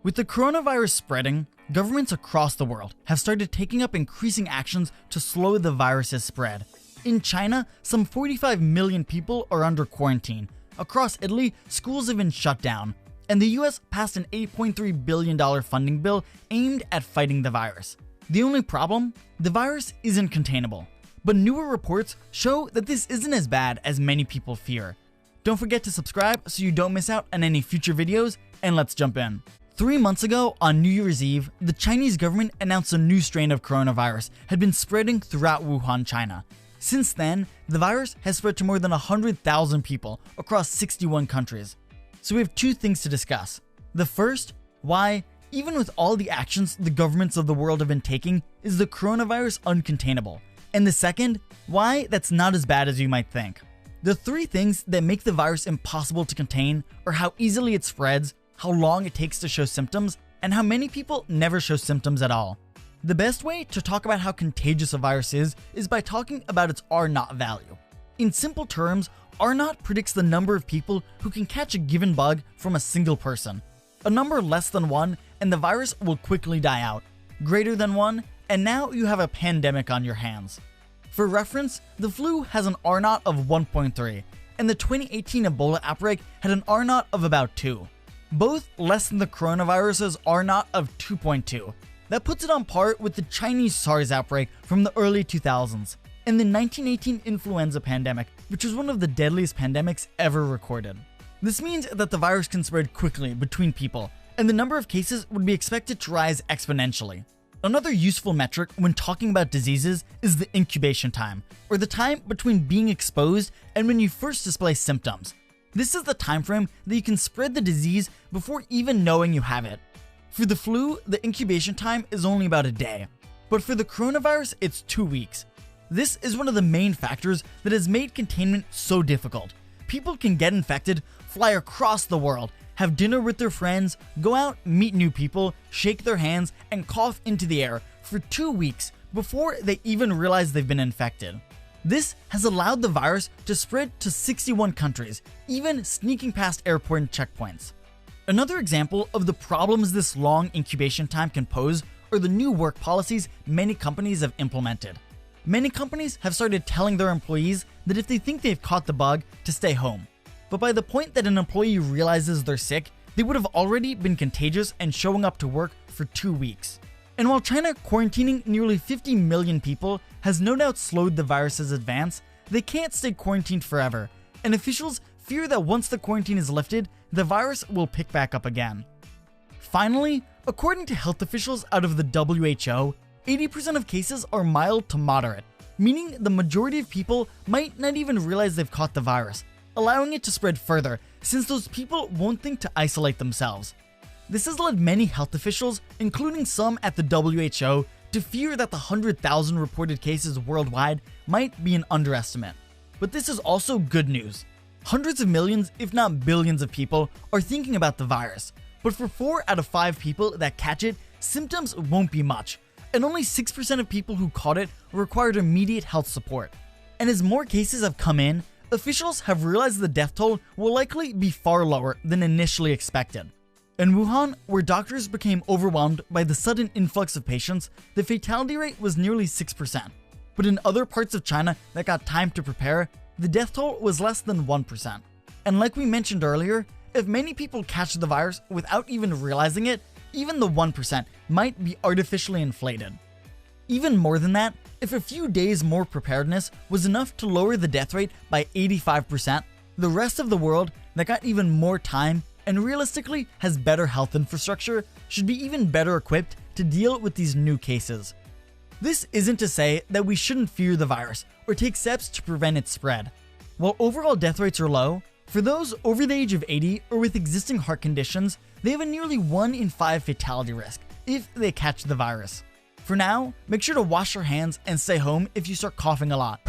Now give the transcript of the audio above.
With the coronavirus spreading, governments across the world have started taking up increasing actions to slow the virus's spread. In China, some 45 million people are under quarantine. Across Italy, schools have been shut down. And the US passed an $8.3 billion funding bill aimed at fighting the virus. The only problem? The virus isn't containable. But newer reports show that this isn't as bad as many people fear. Don't forget to subscribe so you don't miss out on any future videos, and let's jump in. 3 months ago, on New Year's Eve, the Chinese government announced a new strain of coronavirus had been spreading throughout Wuhan, China. Since then, the virus has spread to more than 100,000 people across 61 countries. So we have two things to discuss. The first, why, even with all the actions the governments of the world have been taking, is the coronavirus uncontainable? And the second, why that's not as bad as you might think. The three things that make the virus impossible to contain are how easily it spreads, how long it takes to show symptoms, and how many people never show symptoms at all. The best way to talk about how contagious a virus is by talking about its R0 value. In simple terms, R0 predicts the number of people who can catch a given bug from a single person. A number less than 1 and the virus will quickly die out. Greater than 1 and now you have a pandemic on your hands. For reference, the flu has an R0 of 1.3 and the 2018 Ebola outbreak had an R0 of about 2. Both less than the coronavirus's R0 of 2.2. That puts it on par with the Chinese SARS outbreak from the early 2000s and the 1918 influenza pandemic, which was one of the deadliest pandemics ever recorded. This means that the virus can spread quickly between people, and the number of cases would be expected to rise exponentially. Another useful metric when talking about diseases is the incubation time, or the time between being exposed and when you first display symptoms. This is the time frame that you can spread the disease before even knowing you have it. For the flu, the incubation time is only about a day, but for the coronavirus, it's 2 weeks. This is one of the main factors that has made containment so difficult. People can get infected, fly across the world, have dinner with their friends, go out, meet new people, shake their hands, and cough into the air for 2 weeks before they even realize they've been infected. This has allowed the virus to spread to 61 countries, even sneaking past airport checkpoints. Another example of the problems this long incubation time can pose are the new work policies many companies have implemented. Many companies have started telling their employees that if they think they've caught the bug, to stay home. But by the point that an employee realizes they're sick, they would have already been contagious and showing up to work for 2 weeks. And while China quarantining nearly 50 million people has no doubt slowed the virus's advance, they can't stay quarantined forever, and officials fear that once the quarantine is lifted, the virus will pick back up again. Finally, according to health officials out of the WHO, 80% of cases are mild to moderate, meaning the majority of people might not even realize they've caught the virus, allowing it to spread further since those people won't think to isolate themselves. This has led many health officials, including some at the WHO, to fear that the 100,000 reported cases worldwide might be an underestimate. But this is also good news. Hundreds of millions, if not billions of people are thinking about the virus, but for 4 out of 5 people that catch it, symptoms won't be much, and only 6% of people who caught it required immediate health support. And as more cases have come in, officials have realized the death toll will likely be far lower than initially expected. In Wuhan, where doctors became overwhelmed by the sudden influx of patients, the fatality rate was nearly 6%. But in other parts of China that got time to prepare, the death toll was less than 1%. And like we mentioned earlier, if many people catch the virus without even realizing it, even the 1% might be artificially inflated. Even more than that, if a few days more preparedness was enough to lower the death rate by 85%, the rest of the world that got even more time and realistically has better health infrastructure should be even better equipped to deal with these new cases. This isn't to say that we shouldn't fear the virus or take steps to prevent its spread. While overall death rates are low, for those over the age of 80 or with existing heart conditions, they have a nearly 1 in 5 fatality risk if they catch the virus. For now, make sure to wash your hands and stay home if you start coughing a lot.